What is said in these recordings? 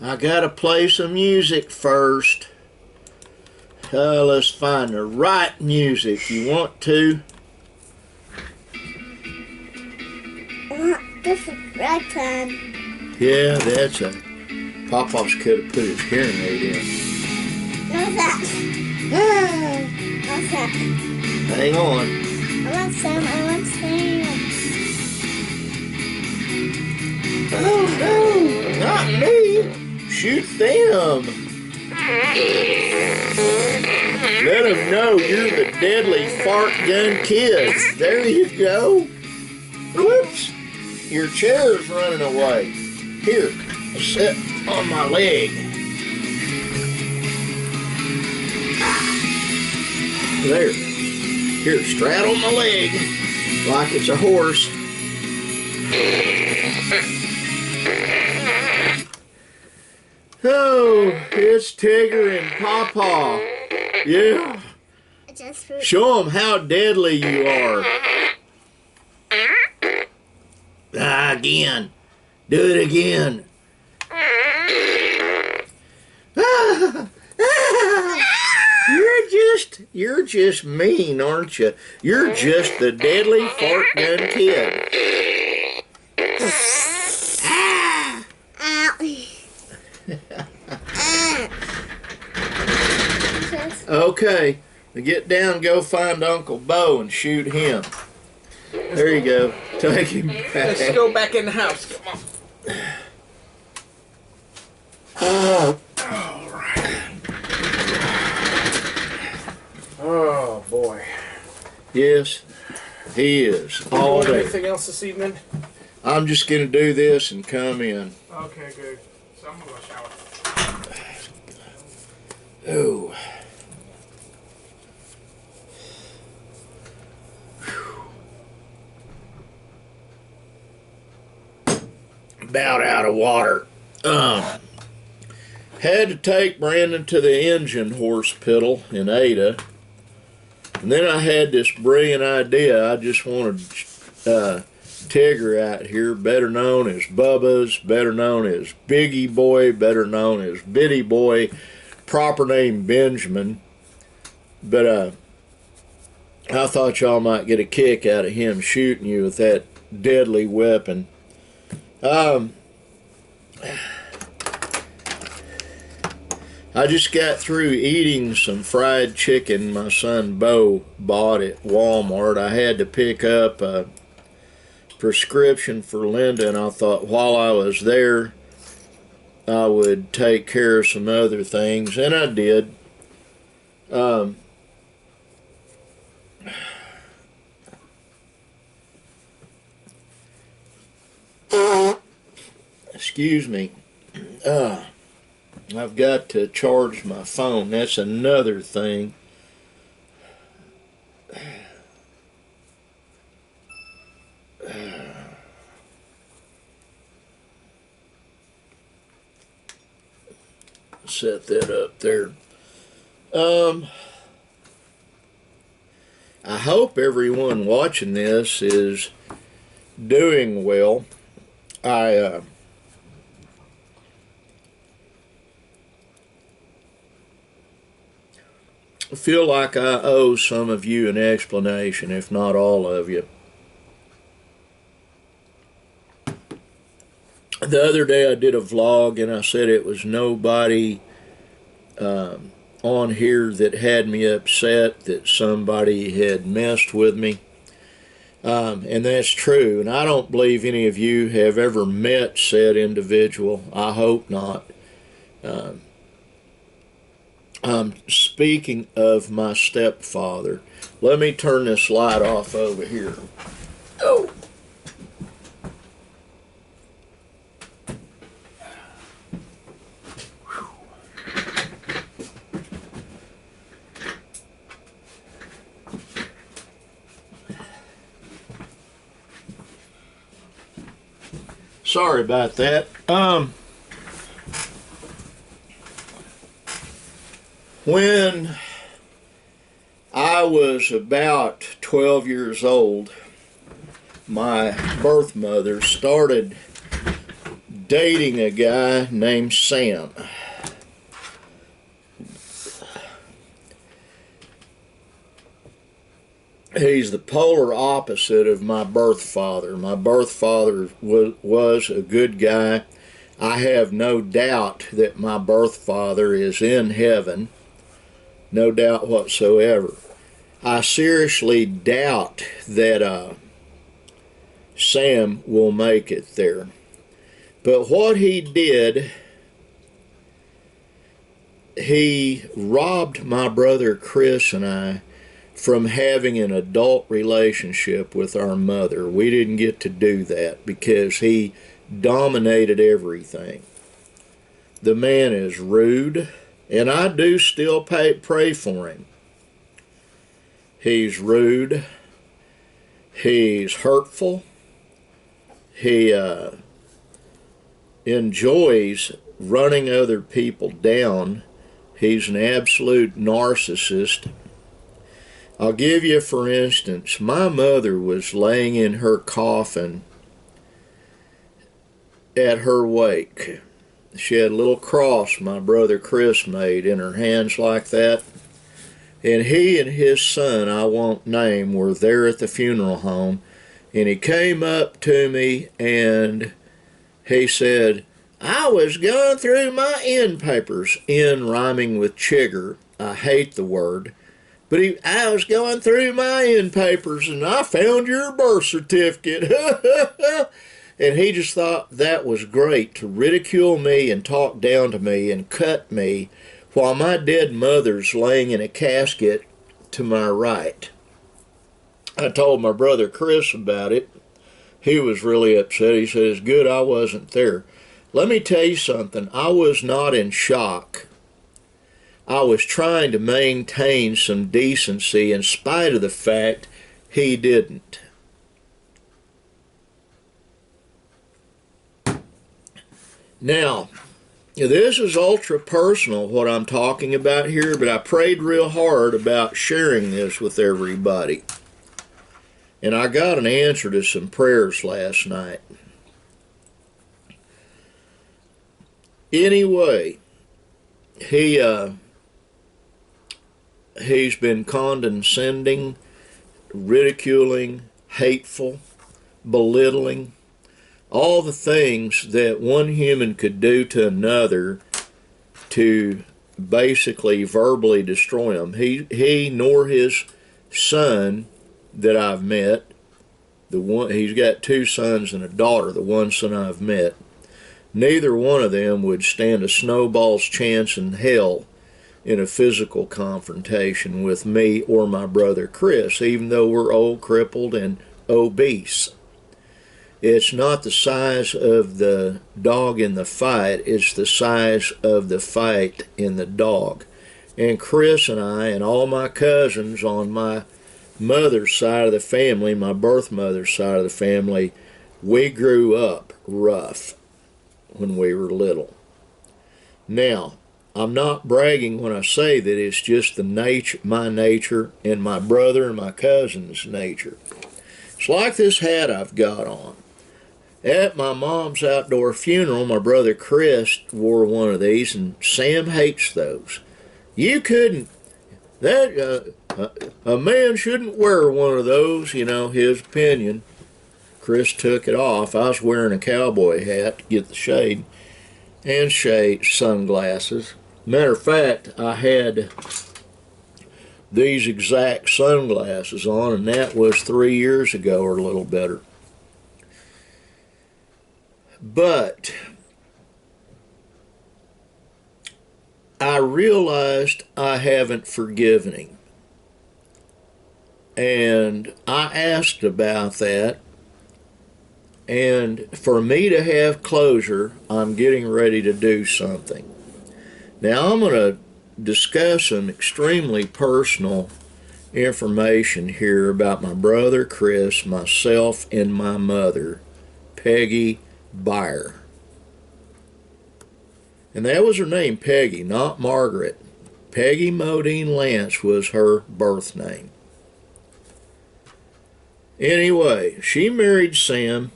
I gotta play some music first. Let's find the right music. You want to? This is right time. Yeah, that's a... Pawpaws could have put his hearing aid in. What's that? What's that? Hang on. I want Sam. I want Sam. Oh no, not me. Shoot them. Let them know you're the deadly fart gun kids. There you go. Whoops. Your chair's running away. Here, sit on my leg. There. Here, straddle my leg like it's a horse. Oh, it's Tigger and Pawpaw. Yeah. Show them how deadly you are. Again. Do it again. You're just mean, aren't you? You're just the deadly fart gun kid. Okay, get down, go find Uncle Bo and shoot him. There you go. Take him back. Let's go back in the house. Come on. Oh. All right. Oh boy. Yes, he is. All day. Anything else this evening? I'm just gonna do this and come in. Okay, good. So I'm gonna go shower. Oh. About out of water. Had to take Brandon to the engine hospital in Ada. And then I had this brilliant idea. I just wanted Tigger out here, better known as Bubba's, better known as Biggie Boy, better known as Bitty Boy, proper name Benjamin. But I thought y'all might get a kick out of him shooting you with that deadly weapon. I just got through eating some fried chicken my son Bo bought at Walmart. I had to pick up a prescription for Linda, and I thought while I was there I would take care of some other things, and I did. Excuse me. I've got to charge my phone. That's another thing. Set that up there. I hope everyone watching this is doing well. I feel like I owe some of you an explanation, if not all of you. The other day I did a vlog and I said it was nobody on here that had me upset that somebody had messed with me. And that's true. And I don't believe any of you have ever met said individual. I hope not. I'm speaking of my stepfather. Let me turn this light off over here. Oh. Sorry about that. When I was about 12 years old, my birth mother started dating a guy named Sam. He's the polar opposite of my birth father. My birth father was a good guy. I have no doubt that my birth father is in heaven. No doubt whatsoever. I seriously doubt that Sam will make it there. But what he did, he robbed my brother Chris and I from having an adult relationship with our mother. We didn't get to do that because he dominated everything. The man is rude, and I do still pray for him. He's rude. He's hurtful. He enjoys running other people down. He's an absolute narcissist. I'll give you, for instance, my mother was laying in her coffin at her wake. She had a little cross my brother Chris made in her hands like that. And he and his son, I won't name, were there at the funeral home. And he came up to me and he said, I was going through my end papers, in rhyming with chigger. I hate the word. But I was going through my end papers and I found your birth certificate. And he just thought that was great, to ridicule me and talk down to me and cut me while my dead mother's laying in a casket to my right. I told my brother Chris about it. He was really upset. He said, it's good I wasn't there. Let me tell you something. I was not in shock. I was trying to maintain some decency in spite of the fact he didn't. Now, this is ultra personal what I'm talking about here, but I prayed real hard about sharing this with everybody. And I got an answer to some prayers last night. Anyway, he's been condescending, ridiculing, hateful, belittling, all the things that one human could do to another to basically verbally destroy him. He nor his son that I've met, he's got 2 sons and a daughter, the one son I've met, neither one of them would stand a snowball's chance in hell in a physical confrontation with me or my brother Chris, even though we're old, crippled, and obese. It's not the size of the dog in the fight, it's the size of the fight in the dog. And Chris and I and all my cousins on my mother's side of the family, my birth mother's side of the family, we grew up rough when we were little. Now, I'm not bragging when I say that it's just my nature and my brother and my cousin's nature. It's like this hat I've got on. At my mom's outdoor funeral, my brother Chris wore one of these, and Sam hates those. You couldn't, a man shouldn't wear one of those, his opinion. Chris took it off. I was wearing a cowboy hat to get the shade, and sunglasses. Matter of fact, I had these exact sunglasses on, and that was 3 years ago or a little better. But I realized I haven't forgiven him. And I asked about that. And for me to have closure, I'm getting ready to do something. Now I'm going to discuss some extremely personal information here about my brother Chris, myself, and my mother, Peggy Byer. And that was her name, Peggy, not Margaret. Peggy Modine Lance was her birth name. Anyway, she married Sam,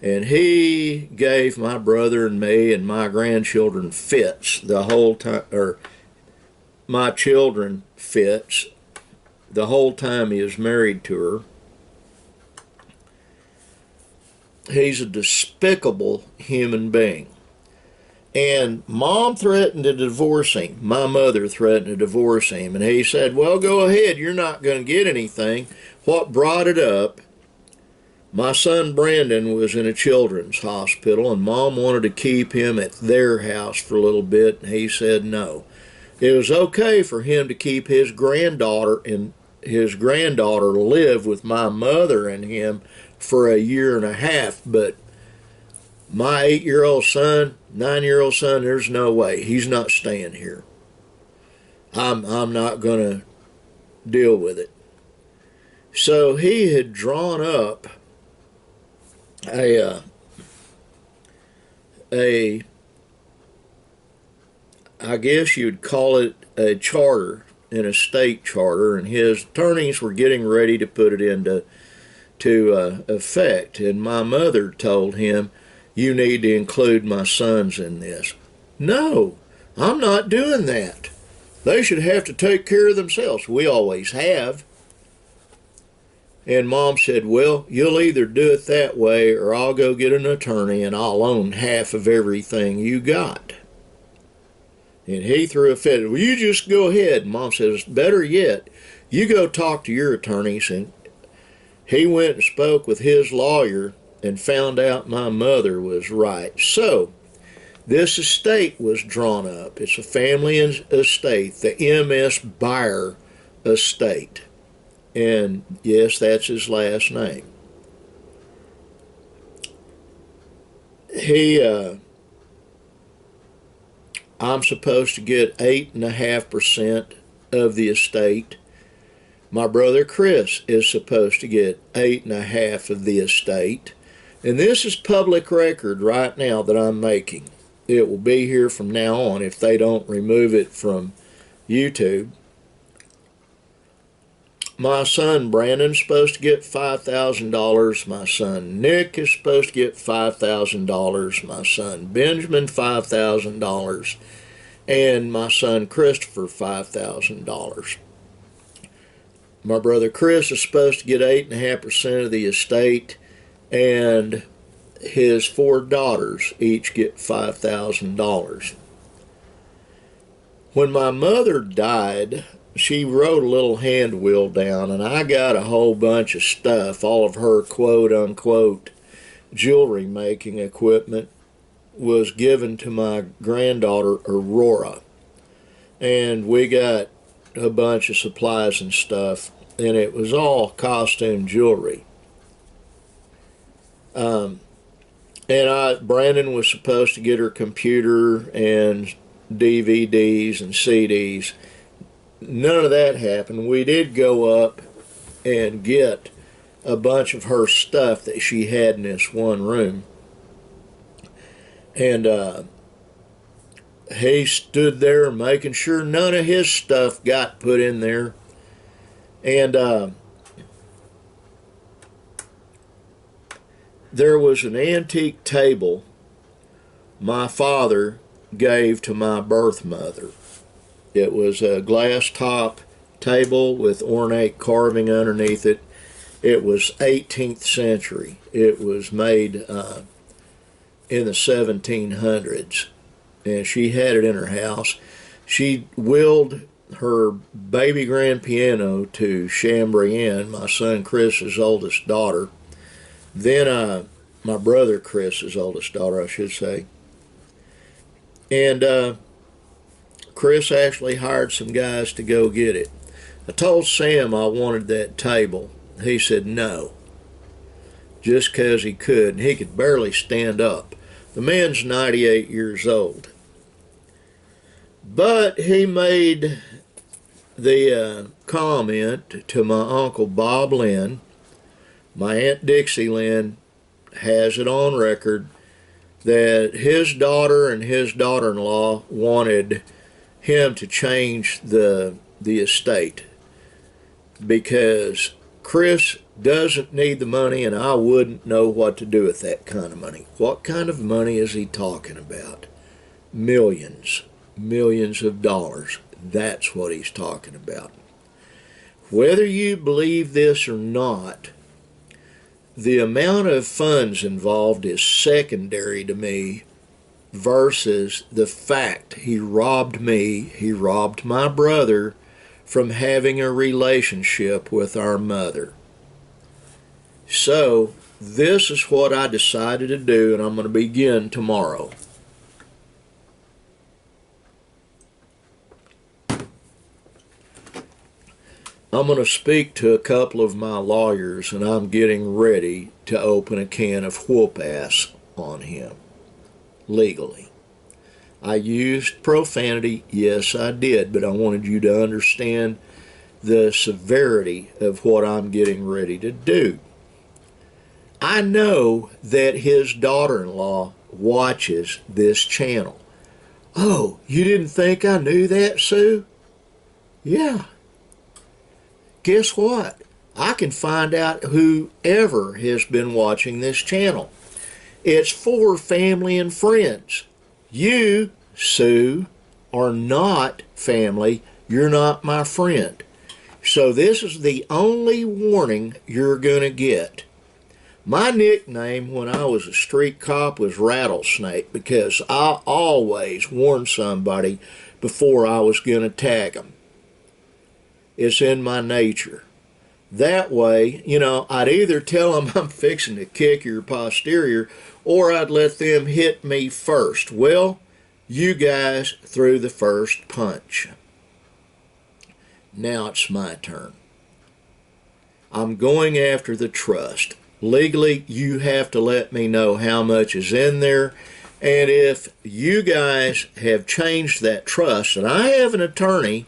And he gave my brother and me and my grandchildren fits the whole time, or my children fits the whole time he was married to her. He's a despicable human being. And Mom threatened to divorce him. My mother threatened to divorce him. And he said, well, go ahead. You're not going to get anything. What brought it up, my son Brandon was in a children's hospital, and Mom wanted to keep him at their house for a little bit, and he said no. It was okay for him to keep his granddaughter and his granddaughter live with my mother and him for a year and a half, but my 8-year-old son, 9-year-old son, there's no way. He's not staying here. I'm not going to deal with it. So he had drawn up I guess you'd call it a charter, an estate charter, and his attorneys were getting ready to put it into effect. And my mother told him, you need to include my sons in this. No, I'm not doing that. They should have to take care of themselves. We always have. And Mom said, well, you'll either do it that way or I'll go get an attorney and I'll own half of everything you got. And he threw a fit. Well, you just go ahead. Mom says, better yet, you go talk to your attorneys. And he went and spoke with his lawyer and found out my mother was right. So this estate was drawn up. It's a family estate, the M.S. Buyer estate. And yes, that's his last name. I'm supposed to get 8.5% of the estate. My brother Chris is supposed to get 8.5% of the estate. And this is public record right now that I'm making. It will be here from now on if they don't remove it from YouTube. My son Brandon's supposed to get $5,000. My son Nick is supposed to get $5,000. My son Benjamin $5,000. And my son Christopher $5,000. My brother Chris is supposed to get 8.5% of the estate, and his 4 daughters each get $5,000. When my mother died, she wrote a little handbill down, and I got a whole bunch of stuff. All of her quote-unquote jewelry making equipment was given to my granddaughter Aurora. And we got a bunch of supplies and stuff, and it was all costume jewelry. Brandon was supposed to get her computer and DVDs and CDs. None of that happened. We did go up and get a bunch of her stuff that she had in this one room. And he stood there making sure none of his stuff got put in there. And there was an antique table my father gave to my birth mother. It was a glass top table with ornate carving underneath it. It was 18th century. It was made in the 1700s. And she had it in her house. She willed her baby grand piano to Chambrienne, my son Chris's oldest daughter. Then my brother Chris's oldest daughter, I should say. And Chris actually hired some guys to go get it. I told Sam I wanted that table. He said no, just because he could, and he could barely stand up. The man's 98 years old. But he made the comment to my Uncle Bob Lynn. My Aunt Dixie Lynn has it on record that his daughter and his daughter-in-law wanted him to change the estate because Chris doesn't need the money, and I wouldn't know what to do with that kind of money. What kind of money is he talking about? Millions, millions of dollars. That's what he's talking about. Whether you believe this or not, the amount of funds involved is secondary to me versus the fact he robbed me, he robbed my brother from having a relationship with our mother. So, this is what I decided to do, and I'm going to begin tomorrow. I'm going to speak to a couple of my lawyers, and I'm getting ready to open a can of whoop ass on him, legally. I used profanity, yes I did, but I wanted you to understand the severity of what I'm getting ready to do. I know that his daughter-in-law watches this channel. Oh, you didn't think I knew that, Sue? Yeah. Guess what? I can find out whoever has been watching this channel. It's for family and friends. You, Sue, are not family. You're not my friend. So this is the only warning you're going to get. My nickname when I was a street cop was Rattlesnake because I always warned somebody before I was going to tag them. It's in my nature. That way, I'd either tell them I'm fixing to kick your posterior or I'd let them hit me first. Well, you guys threw the first punch. Now it's my turn. I'm going after the trust. Legally, you have to let me know how much is in there. And if you guys have changed that trust, and I have an attorney,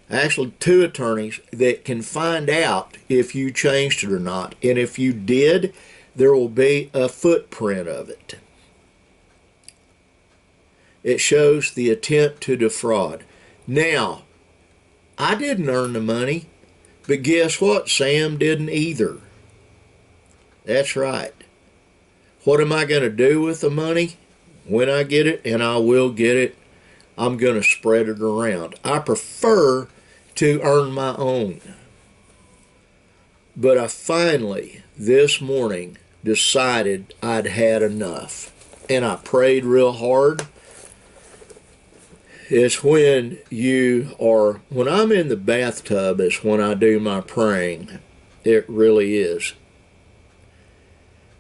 actually 2 attorneys, that can find out if you changed it or not. And if you did, there will be a footprint of it. It shows the attempt to defraud. Now, I didn't earn the money, but guess what? Sam didn't either. That's right. What am I going to do with the money? When I get it, and I will get it, I'm going to spread it around. I prefer to earn my own. But I finally, this morning, decided I'd had enough. And I prayed real hard. It's when I'm in the bathtub is when I do my praying. It really is.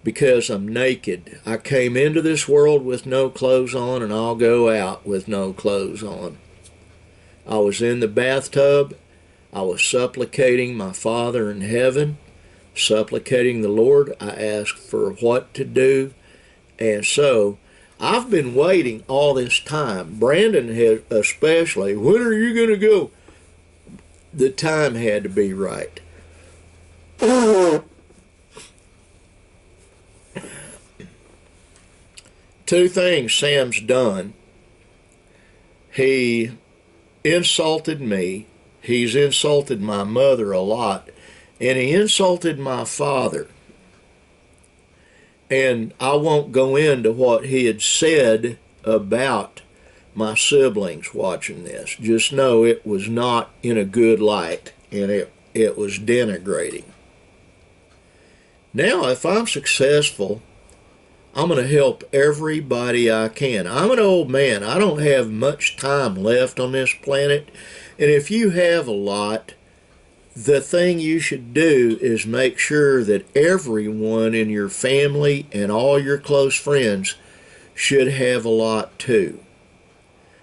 Because I'm naked. I came into this world with no clothes on, and I'll go out with no clothes on. I was in the bathtub. I was supplicating my Father in heaven, supplicating the Lord. I asked for what to do. And so, I've been waiting all this time. Brandon has especially. When are you going to go? The time had to be right. 2 things Sam's done. He insulted me. He's insulted my mother a lot. And he insulted my father. And I won't go into what he had said about my siblings watching this. Just know it was not in a good light. And it was denigrating. Now, if I'm successful, I'm going to help everybody I can. I'm an old man. I don't have much time left on this planet. And if you have a lot, the thing you should do is make sure that everyone in your family and all your close friends should have a lot too.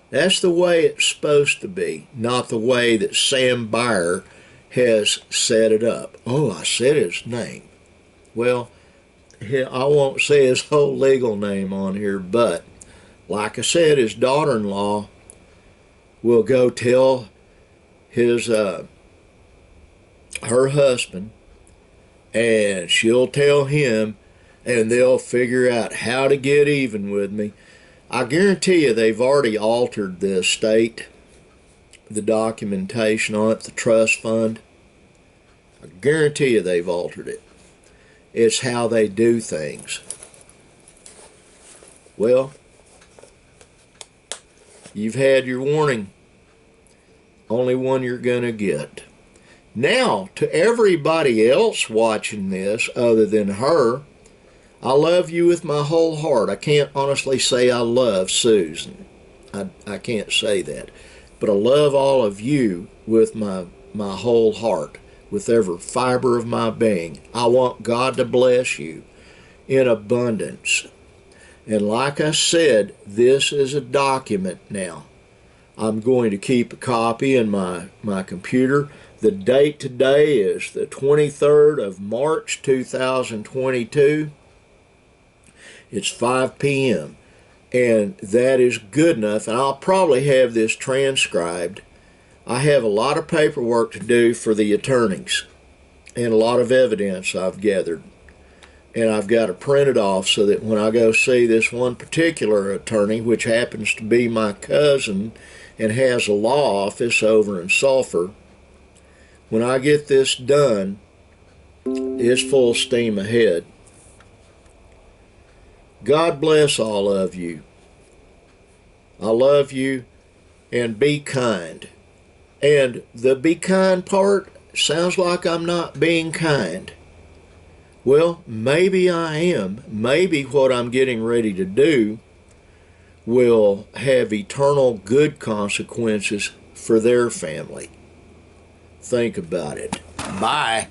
That's the way it's supposed to be, not the way that Sam Byer has set it up. Oh, I said his name. Well, I won't say his whole legal name on here, but like I said, his daughter-in-law will go tell his her husband, and she'll tell him, and they'll figure out how to get even with me. I guarantee you they've already altered the estate, the documentation on it, the trust fund. I guarantee you they've altered it. It's how they do things. Well, you've had your warning. Only one you're going to get. Now, to everybody else watching this other than her, I love you with my whole heart. I can't honestly say I love Susan. I can't say that. But I love all of you with my whole heart, with every fiber of my being. I want God to bless you in abundance. And like I said, this is a document now. I'm going to keep a copy in my computer. The date today is the 23rd of March 2022. It's 5 p.m. And that is good enough. And I'll probably have this transcribed. I have a lot of paperwork to do for the attorneys and a lot of evidence I've gathered. And I've got to print it off so that when I go see this one particular attorney, which happens to be my cousin and has a law office over in Sulphur, when I get this done, it's full steam ahead. God bless all of you. I love you, and be kind. And the be kind part sounds like I'm not being kind. Well, maybe I am. Maybe what I'm getting ready to do will have eternal good consequences for their family. Think about it. Bye.